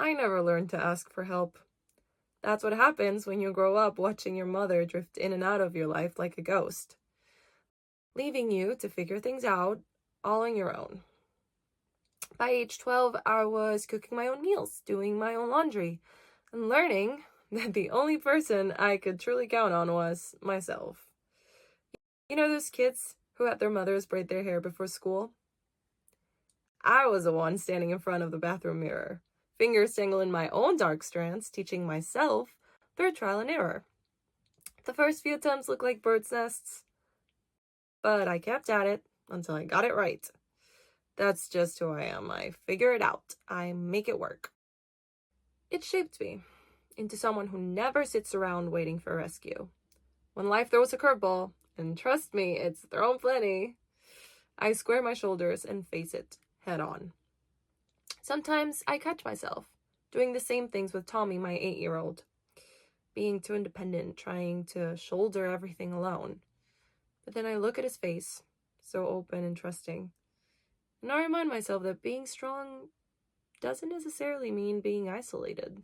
I never learned to ask for help. That's what happens when you grow up watching your mother drift in and out of your life like a ghost, leaving you to figure things out all on your own. By age 12, I was cooking my own meals, doing my own laundry, and learning that the only person I could truly count on was myself. You know those kids who had their mothers braid their hair before school? I was the one standing in front of the bathroom mirror, fingers tangled in my own dark strands, teaching myself through trial and error. The first few attempts looked like bird's nests, but I kept at it until I got it right. That's just who I am. I figure it out. I make it work. It shaped me into someone who never sits around waiting for rescue. When life throws a curveball, and trust me, it's thrown plenty, I square my shoulders and face it head on. Sometimes I catch myself doing the same things with Tommy, my 8-year-old, being too independent, trying to shoulder everything alone. But then I look at his face, so open and trusting, and I remind myself that being strong doesn't necessarily mean being isolated.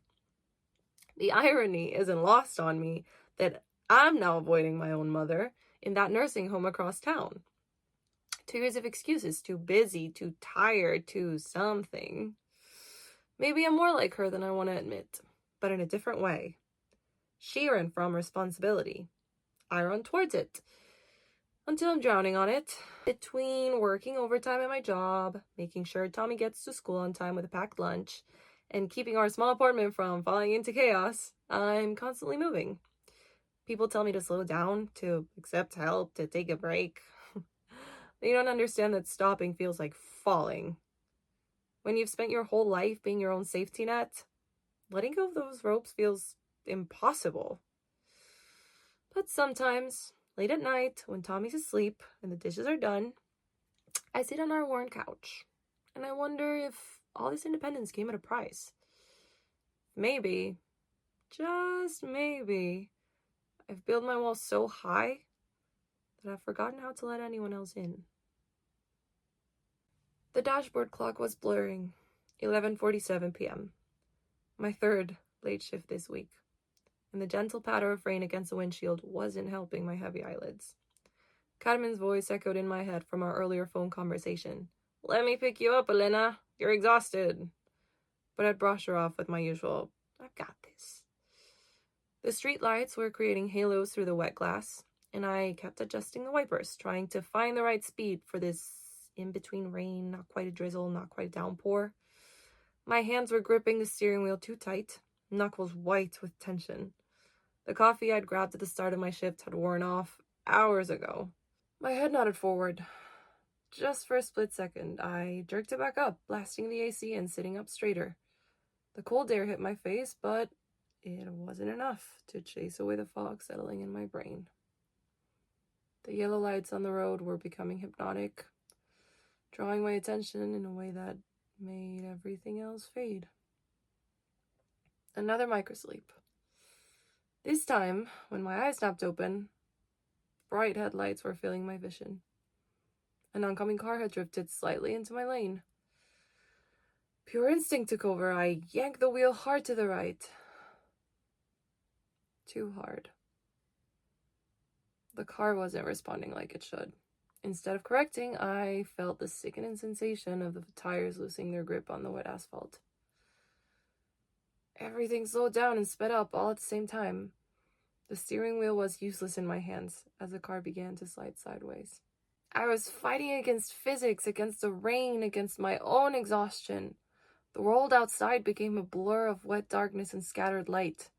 The irony isn't lost on me that I'm now avoiding my own mother in that nursing home across town. 2 years of excuses, too busy, too tired, too something. Maybe I'm more like her than I want to admit, but in a different way. She ran from responsibility. I run towards it, until I'm drowning on it. Between working overtime at my job, making sure Tommy gets to school on time with a packed lunch, and keeping our small apartment from falling into chaos, I'm constantly moving. People tell me to slow down, to accept help, to take a break. They don't understand that stopping feels like falling. When you've spent your whole life being your own safety net, letting go of those ropes feels impossible. But sometimes, late at night, when Tommy's asleep and the dishes are done, I sit on our worn couch, and I wonder if all this independence came at a price. Maybe, just maybe, I've built my walls so high that I've forgotten how to let anyone else in. The dashboard clock was blurring, 11:47 p.m., my third late shift this week, and the gentle patter of rain against the windshield wasn't helping my heavy eyelids. Cadman's voice echoed in my head from our earlier phone conversation. "Let me pick you up, Elena. You're exhausted." But I'd brush her off with my usual, "I've got this." The street lights were creating halos through the wet glass, and I kept adjusting the wipers, trying to find the right speed for this in-between rain, not quite a drizzle, not quite a downpour. My hands were gripping the steering wheel too tight, knuckles white with tension. The coffee I'd grabbed at the start of my shift had worn off hours ago. My head nodded forward. Just for a split second, I jerked it back up, blasting the AC and sitting up straighter. The cold air hit my face, but it wasn't enough to chase away the fog settling in my brain. The yellow lights on the road were becoming hypnotic, drawing my attention in a way that made everything else fade. Another microsleep. This time, when my eyes snapped open, bright headlights were filling my vision. An oncoming car had drifted slightly into my lane. Pure instinct took over. I yanked the wheel hard to the right. Too hard. The car wasn't responding like it should. Instead of correcting, I felt the sickening sensation of the tires losing their grip on the wet asphalt. Everything slowed down and sped up all at the same time. The steering wheel was useless in my hands as the car began to slide sideways. I was fighting against physics, against the rain, against my own exhaustion. The world outside became a blur of wet darkness and scattered light.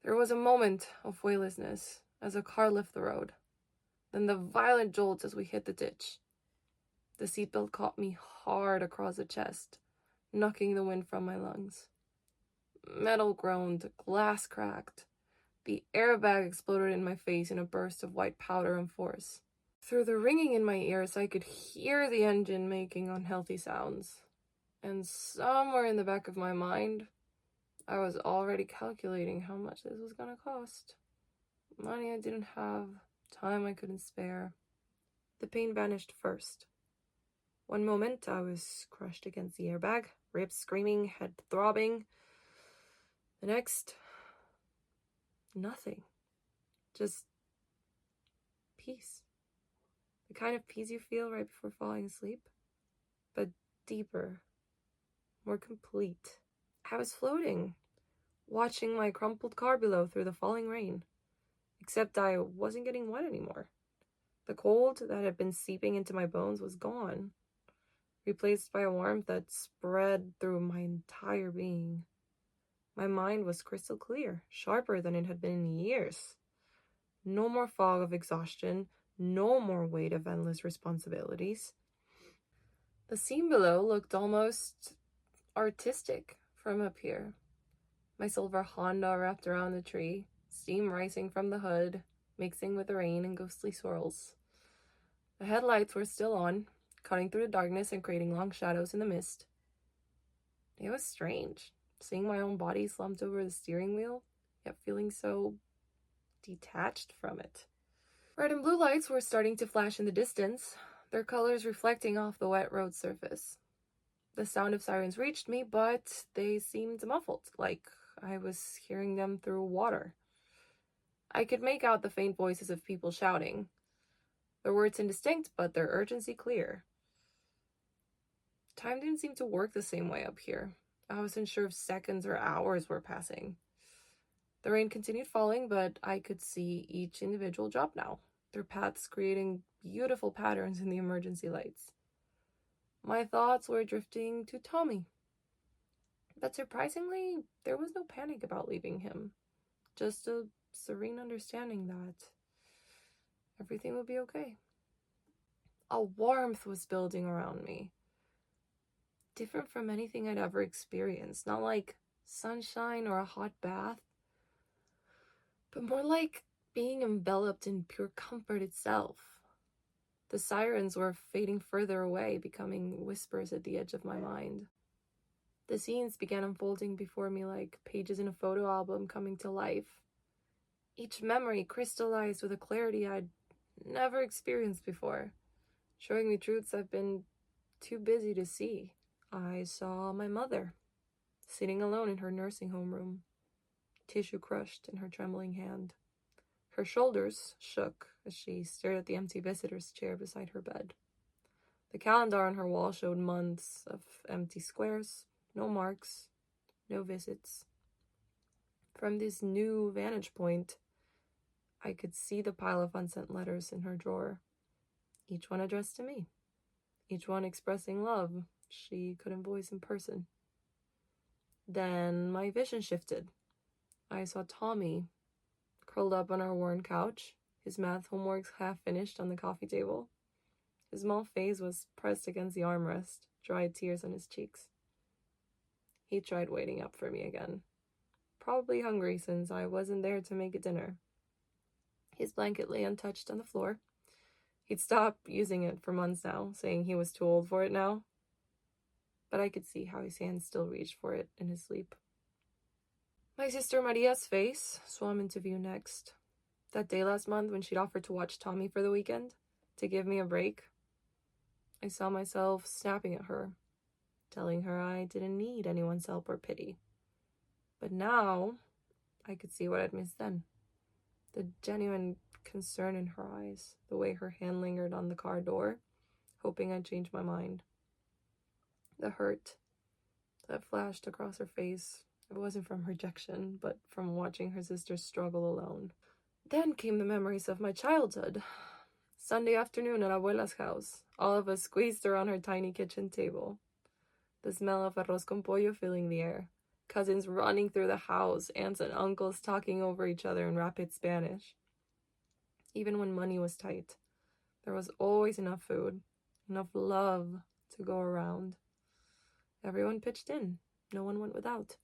There was a moment of weightlessness as the car left the road. Then the violent jolts as we hit the ditch. The seatbelt caught me hard across the chest, knocking the wind from my lungs. Metal groaned, glass cracked. The airbag exploded in my face in a burst of white powder and force. Through the ringing in my ears, I could hear the engine making unhealthy sounds. And somewhere in the back of my mind, I was already calculating how much this was gonna cost. Money I didn't have, time I couldn't spare. The pain vanished first. One moment, I was crushed against the airbag. ribs screaming, head throbbing. The next, nothing. Just peace. The kind of peace you feel right before falling asleep, but deeper, more complete. I was floating, watching my crumpled car below through the falling rain, except I wasn't getting wet anymore. The cold that had been seeping into my bones was gone, replaced by a warmth that spread through my entire being. My mind was crystal clear, sharper than it had been in years. No more fog of exhaustion, no more weight of endless responsibilities. The scene below looked almost artistic from up here. My silver Honda wrapped around the tree, steam rising from the hood, mixing with the rain and ghostly swirls. The headlights were still on, cutting through the darkness and creating long shadows in the mist. It was strange, seeing my own body slumped over the steering wheel, yet feeling so detached from it. Red and blue lights were starting to flash in the distance, their colors reflecting off the wet road surface. The sound of sirens reached me, but they seemed muffled, like I was hearing them through water. I could make out the faint voices of people shouting, their words indistinct, but their urgency clear. Time didn't seem to work the same way up here. I wasn't sure if seconds or hours were passing. The rain continued falling, but I could see each individual drop now, their paths creating beautiful patterns in the emergency lights. My thoughts were drifting to Tommy. But surprisingly, there was no panic about leaving him. Just a serene understanding that everything would be okay. A warmth was building around me. Different from anything I'd ever experienced. Not like sunshine or a hot bath, but more like being enveloped in pure comfort itself. The sirens were fading further away, becoming whispers at the edge of my mind. The scenes began unfolding before me like pages in a photo album coming to life. Each memory crystallized with a clarity I'd never experienced before, showing me truths I've been too busy to see. I saw my mother, sitting alone in her nursing home room, tissue crushed in her trembling hand. Her shoulders shook as she stared at the empty visitor's chair beside her bed. The calendar on her wall showed months of empty squares, no marks, no visits. From this new vantage point, I could see the pile of unsent letters in her drawer, each one addressed to me, each one expressing love she couldn't voice in person. Then my vision shifted. I saw Tommy, curled up on our worn couch, his math homework half finished on the coffee table. His small face was pressed against the armrest, dry tears on his cheeks. He tried waiting up for me again. Probably hungry since I wasn't there to make a dinner. His blanket lay untouched on the floor. He'd stopped using it for months now, saying he was too old for it now. But I could see how his hands still reached for it in his sleep. My sister Maria's face swam into view next. That day last month when she'd offered to watch Tommy for the weekend, to give me a break. I saw myself snapping at her, telling her I didn't need anyone's help or pity. But now, I could see what I'd missed then. The genuine concern in her eyes, the way her hand lingered on the car door, hoping I'd change my mind. The hurt that flashed across her face, it wasn't from rejection, but from watching her sister struggle alone. Then came the memories of my childhood. Sunday afternoon at Abuela's house, all of us squeezed around her tiny kitchen table. The smell of arroz con pollo filling the air. Cousins running through the house, aunts and uncles talking over each other in rapid Spanish. Even when money was tight, there was always enough food, enough love to go around. Everyone pitched in. No one went without.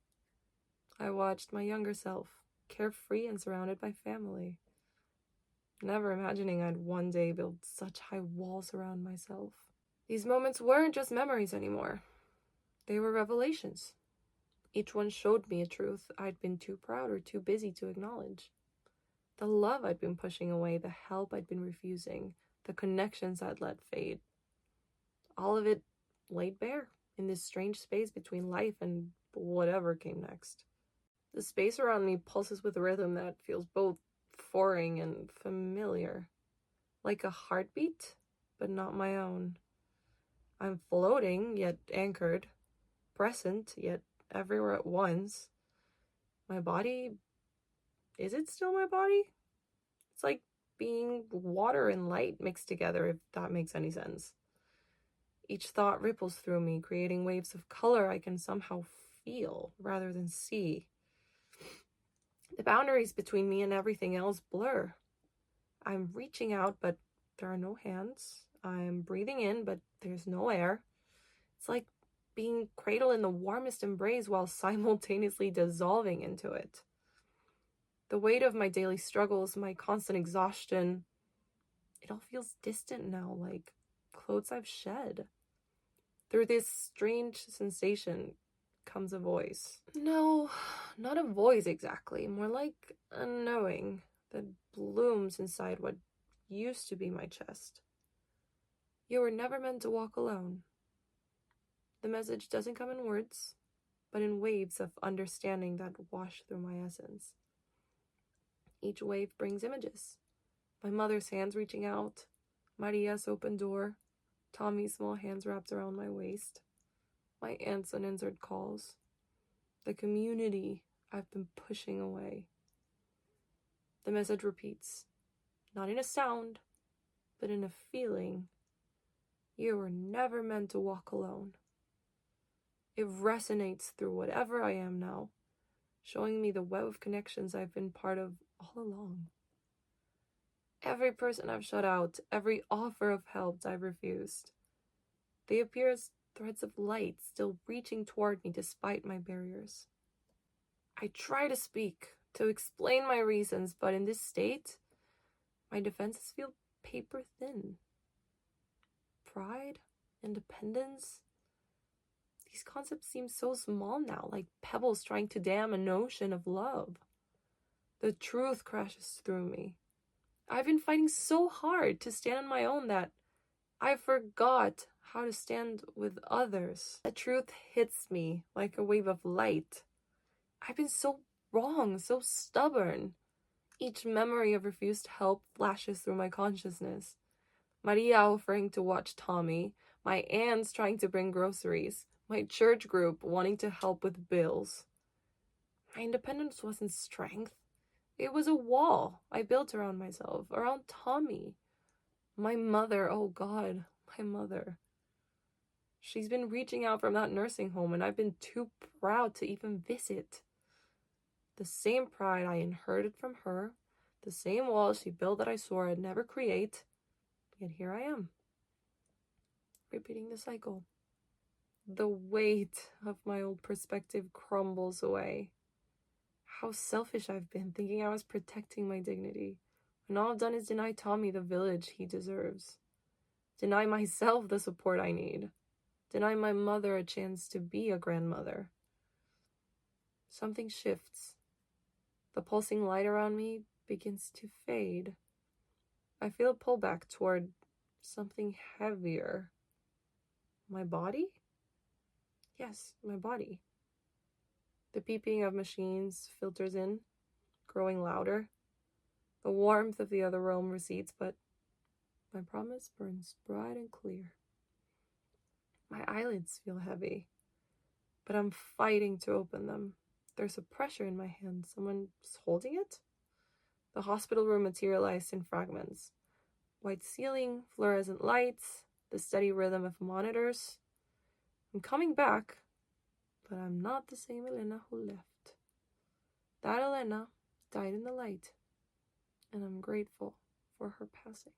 I watched my younger self, carefree and surrounded by family. Never imagining I'd one day build such high walls around myself. These moments weren't just memories anymore. They were revelations. Each one showed me a truth I'd been too proud or too busy to acknowledge. The love I'd been pushing away, the help I'd been refusing, the connections I'd let fade. All of it laid bare in this strange space between life and whatever came next. The space around me pulses with a rhythm that feels both foreign and familiar, like a heartbeat, but not my own. I'm floating, yet anchored, present, yet everywhere at once. My body, is it still my body? It's like being water and light mixed together, if that makes any sense. Each thought ripples through me, creating waves of color I can somehow feel rather than see. The boundaries between me and everything else blur. I'm reaching out, but there are no hands. I'm breathing in, but there's no air. It's like being cradled in the warmest embrace while simultaneously dissolving into it. The weight of my daily struggles, my constant exhaustion, it all feels distant now, like clothes I've shed. Through this strange sensation comes a voice. No, not a voice exactly, more like a knowing that blooms inside what used to be my chest. You were never meant to walk alone. The message doesn't come in words, but in waves of understanding that wash through my essence. Each wave brings images. My mother's hands reaching out, Maria's open door, Tommy's small hands wrapped around my waist, my aunt's unanswered calls, the community I've been pushing away. The message repeats, not in a sound, but in a feeling. You were never meant to walk alone. It resonates through whatever I am now, showing me the web of connections I've been part of all along. Every person I've shut out, every offer of help I've refused, they appear as threads of light still reaching toward me despite my barriers. I try to speak, to explain my reasons, but in this state, my defenses feel paper thin. Pride, independence, these concepts seem so small now, like pebbles trying to dam an ocean of love. The truth crashes through me. I've been fighting so hard to stand on my own that I forgot how to stand with others. The truth hits me like a wave of light. I've been so wrong, so stubborn. Each memory of refused help flashes through my consciousness. Maria offering to watch Tommy, my aunts trying to bring groceries, my church group wanting to help with bills. My independence wasn't strength. It was a wall I built around myself, around Tommy. My mother, oh God, my mother. She's been reaching out from that nursing home, and I've been too proud to even visit. The same pride I inherited from her, the same walls she built that I swore I'd never create, yet here I am, repeating the cycle. The weight of my old perspective crumbles away. How selfish I've been, thinking I was protecting my dignity, when all I've done is deny Tommy the village he deserves. Deny myself the support I need. Deny my mother a chance to be a grandmother. Something shifts. The pulsing light around me begins to fade. I feel a pullback toward something heavier. My body? Yes, my body. The beeping of machines filters in, growing louder. The warmth of the other realm recedes, but my promise burns bright and clear. My eyelids feel heavy, but I'm fighting to open them. There's a pressure in my hand. Someone's holding it? The hospital room materialized in fragments. White ceiling, fluorescent lights, the steady rhythm of monitors. I'm coming back, but I'm not the same Elena who left. That Elena died in the light, and I'm grateful for her passing.